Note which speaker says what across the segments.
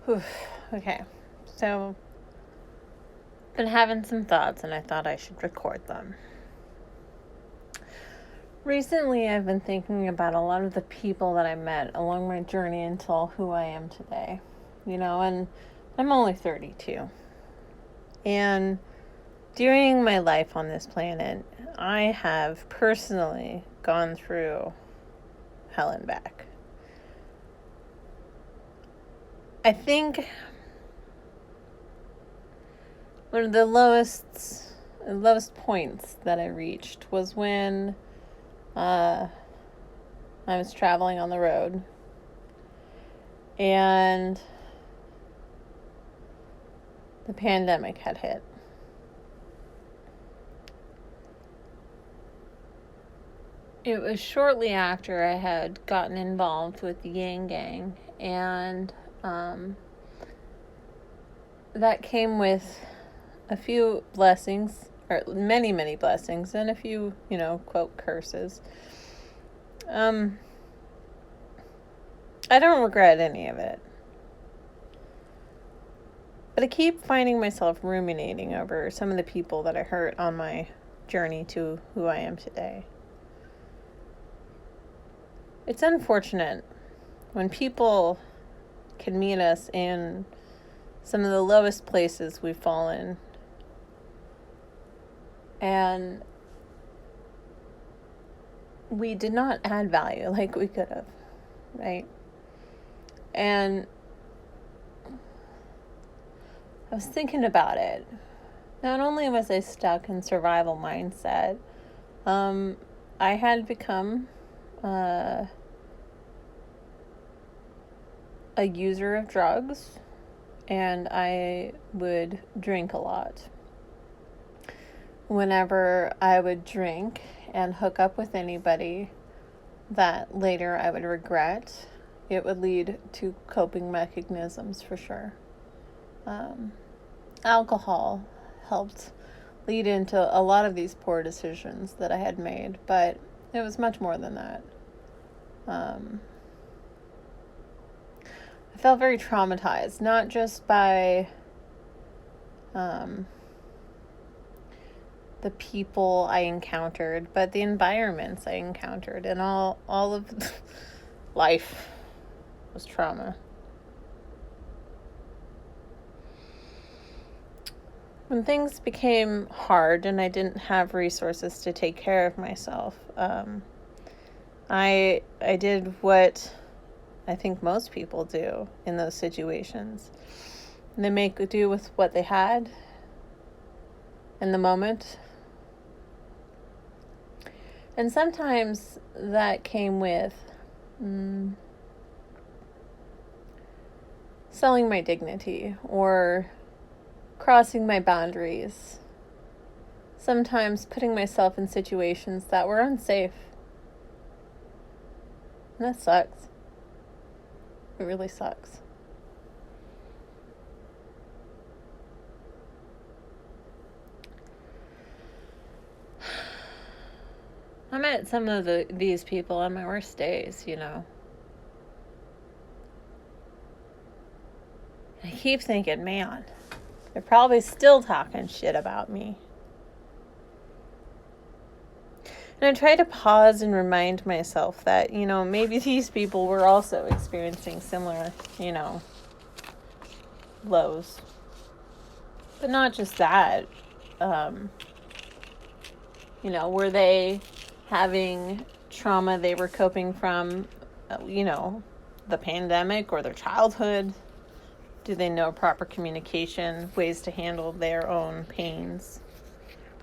Speaker 1: Whew. Okay, so been having some thoughts and I thought I should record them. Recently, I've been thinking about a lot of the people that I met along my journey until who I am today. And I'm only 32. And during my life on this planet, I have personally gone through hell and back. I think one of the lowest points that I reached was when I was traveling on the road and the pandemic had hit. It was shortly after I had gotten involved with the Yang Gang, and that came with a few blessings, or many, many blessings, and a few, quote, curses. I don't regret any of it. But I keep finding myself ruminating over some of the people that I hurt on my journey to who I am today. It's unfortunate when people can meet us in some of the lowest places we've fallen and we did not add value like we could have, right? And I was thinking about it. Not only was I stuck in survival mindset, I had become a user of drugs, and I would drink a lot. Whenever I would drink and hook up with anybody that later I would regret, it would lead to coping mechanisms for sure. Alcohol helped lead into a lot of these poor decisions that I had made, but it was much more than that. I felt very traumatized, not just by the people I encountered, but the environments I encountered, and all of life was trauma. When things became hard and I didn't have resources to take care of myself, I did what I think most people do in those situations. They make do with what they had in the moment. And sometimes that came with selling my dignity or crossing my boundaries. Sometimes putting myself in situations that were unsafe. And that sucks. It really sucks. I met some of these people on my worst days, I keep thinking, man, they're probably still talking shit about me. And I try to pause and remind myself that, maybe these people were also experiencing similar, lows. But not just that. Were they having trauma they were coping from, the pandemic or their childhood? Do they know proper communication, ways to handle their own pains?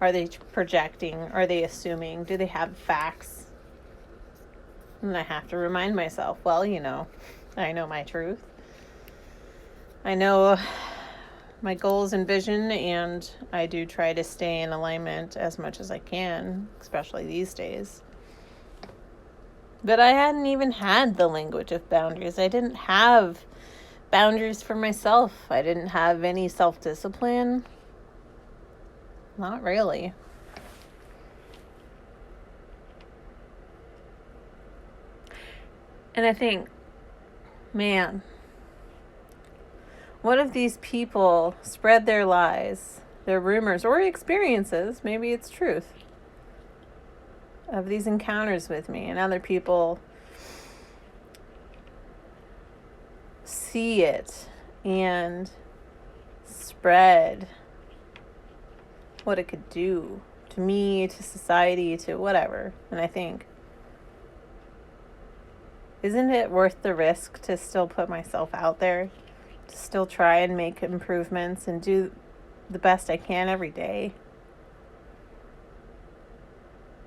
Speaker 1: Are they projecting? Are they assuming? Do they have facts? And I have to remind myself, well, I know my truth. I know my goals and vision, and I do try to stay in alignment as much as I can, especially these days. But I hadn't even had the language of boundaries. I didn't have boundaries for myself. I didn't have any self-discipline. Not really. And I think, man, What if these people spread their lies, their rumors, or experiences, maybe it's truth, of these encounters with me, and other people see it and spread what it could do to me, to society, to whatever. And I think, isn't it worth the risk to still put myself out there, to still try and make improvements and do the best I can every day?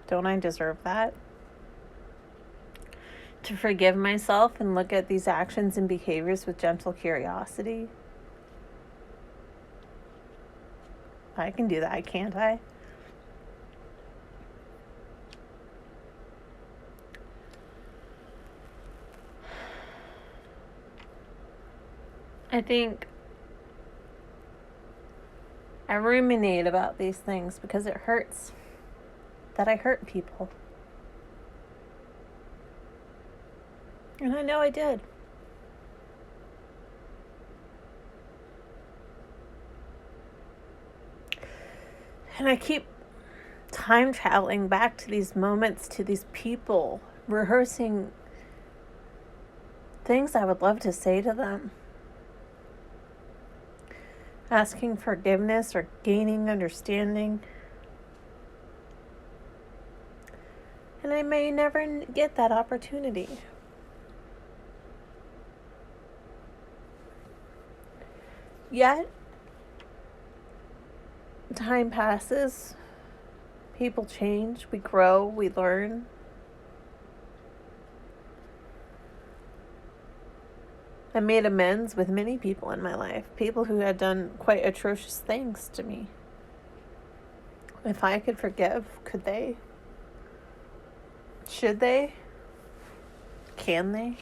Speaker 1: Don't I deserve that? To forgive myself and look at these actions and behaviors with gentle curiosity? I can do that, can't I? I think I ruminate about these things because it hurts that I hurt people. And I know I did. And I keep time traveling back to these moments, to these people, rehearsing things I would love to say to them. Asking forgiveness or gaining understanding. And I may never get that opportunity. Yet, time passes, people change, we grow, we learn. I made amends with many people in my life, people who had done quite atrocious things to me. If I could forgive, could they? Should they? Can they?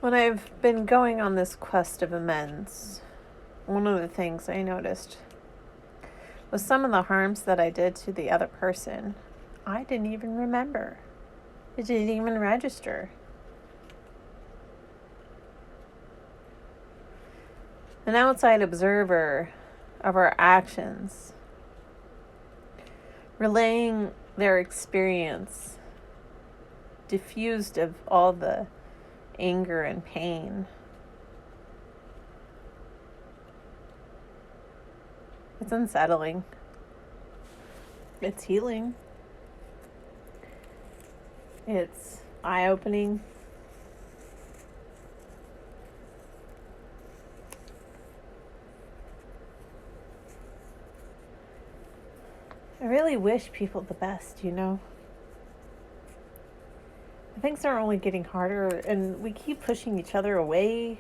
Speaker 1: When I've been going on this quest of amends, one of the things I noticed was some of the harms that I did to the other person, I didn't even remember. It didn't even register. An outside observer of our actions, relaying their experience, diffused of all the anger and pain. It's unsettling. It's healing. It's eye-opening. I really wish people the best, you know? Things are only getting harder, and we keep pushing each other away.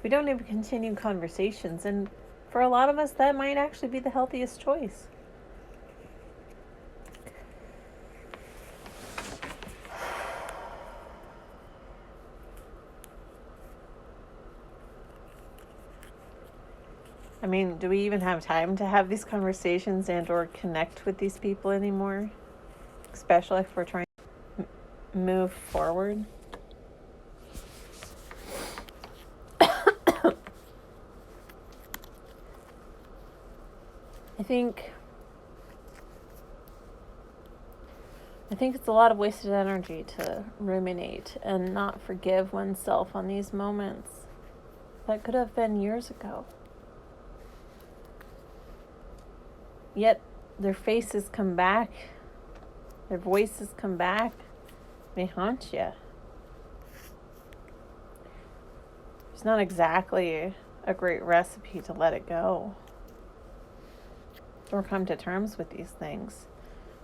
Speaker 1: We don't even continue conversations, and for a lot of us, that might actually be the healthiest choice. I mean, do we even have time to have these conversations and or connect with these people anymore? Especially if we're trying to move forward. I think it's a lot of wasted energy to ruminate and not forgive oneself on these moments that could have been years ago. Yet their faces come back, their voices come back, they haunt you. It's not exactly a great recipe to let it go or come to terms with these things,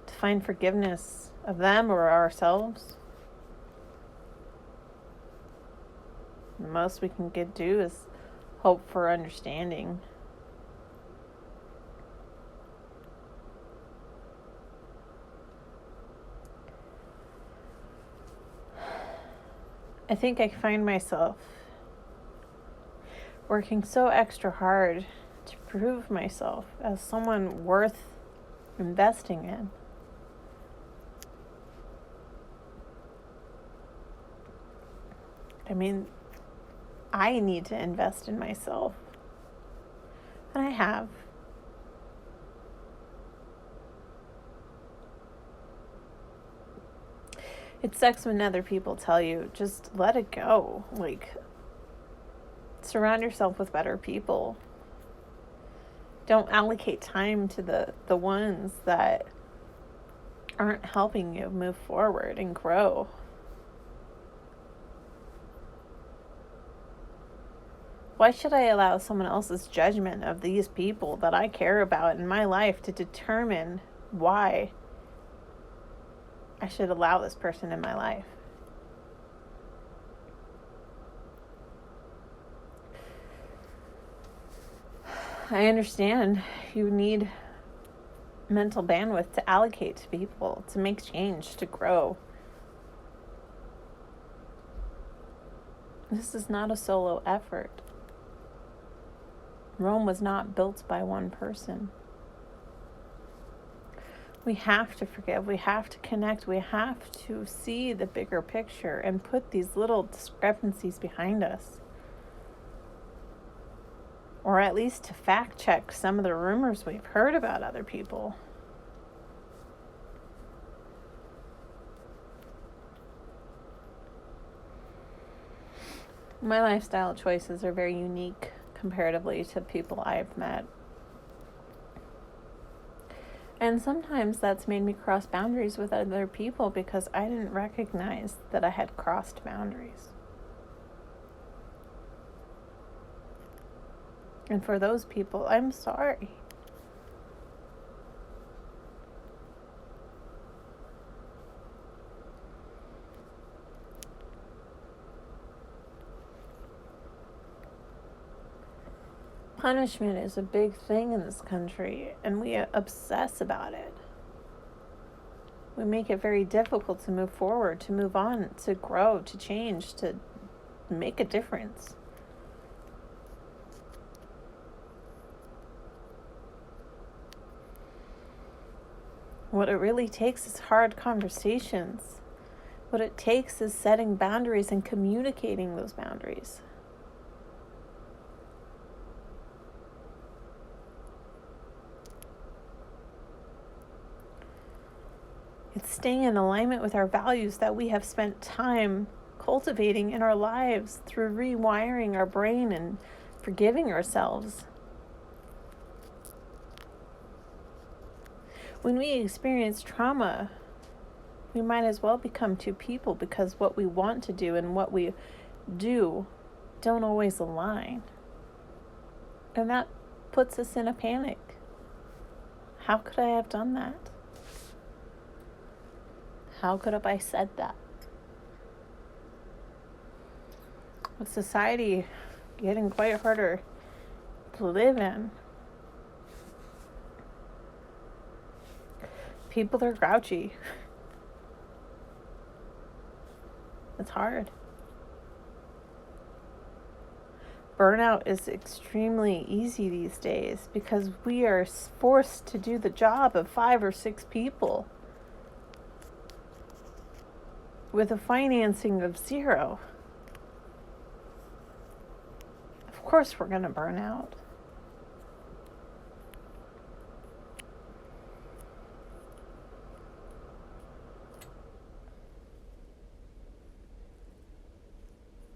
Speaker 1: to find forgiveness of them or ourselves. The most we can do is hope for understanding. I think I find myself working so extra hard to prove myself as someone worth investing in. I mean, I need to invest in myself. And I have. It sucks when other people tell you, just let it go. Like, surround yourself with better people. Don't allocate time to the ones that aren't helping you move forward and grow. Why should I allow someone else's judgment of these people that I care about in my life to determine why I should allow this person in my life? I understand you need mental bandwidth to allocate to people, to make change, to grow. This is not a solo effort. Rome was not built by one person. We have to forgive, we have to connect, we have to see the bigger picture and put these little discrepancies behind us. Or at least to fact check some of the rumors we've heard about other people. My lifestyle choices are very unique comparatively to people I've met. And sometimes that's made me cross boundaries with other people because I didn't recognize that I had crossed boundaries. And for those people, I'm sorry. Punishment is a big thing in this country, and we obsess about it. We make it very difficult to move forward, to move on, to grow, to change, to make a difference. What it really takes is hard conversations. What it takes is setting boundaries and communicating those boundaries. It's staying in alignment with our values that we have spent time cultivating in our lives through rewiring our brain and forgiving ourselves. When we experience trauma, we might as well become two people because what we want to do and what we do don't always align. And that puts us in a panic. How could I have done that? How could have I said that? With society getting quite harder to live in, people are grouchy. It's hard. Burnout is extremely easy these days because we are forced to do the job of 5 or 6 people with a financing of 0. Of course we're going to burn out.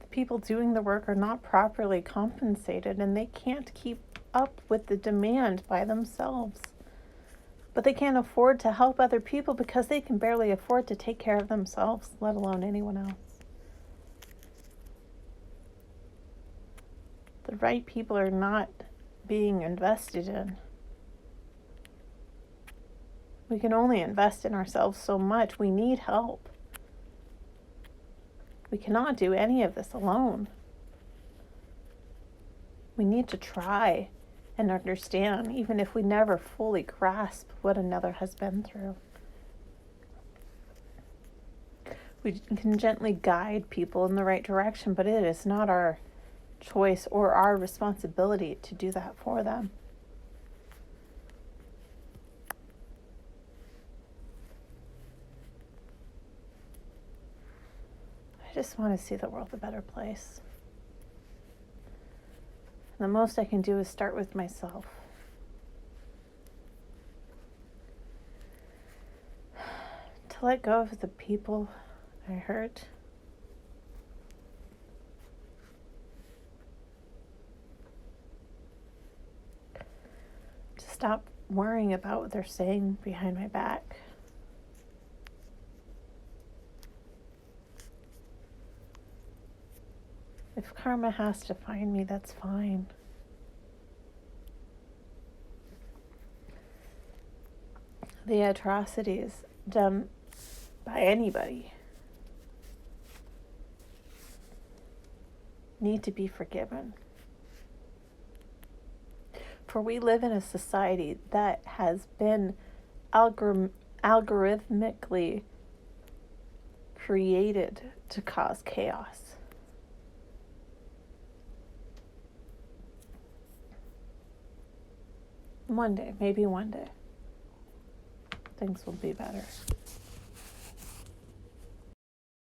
Speaker 1: The people doing the work are not properly compensated and they can't keep up with the demand by themselves. But they can't afford to help other people because they can barely afford to take care of themselves, let alone anyone else. The right people are not being invested in. We can only invest in ourselves so much. We need help. We cannot do any of this alone. We need to try and understand, even if we never fully grasp what another has been through. We can gently guide people in the right direction, but it is not our choice or our responsibility to do that for them. I just want to see the world a better place. The most I can do is start with myself. To let go of the people I hurt. To stop worrying about what they're saying behind my back. If karma has to find me, that's fine. The atrocities done by anybody need to be forgiven. For we live in a society that has been algorithmically created to cause chaos. One day, maybe one day, things will be better.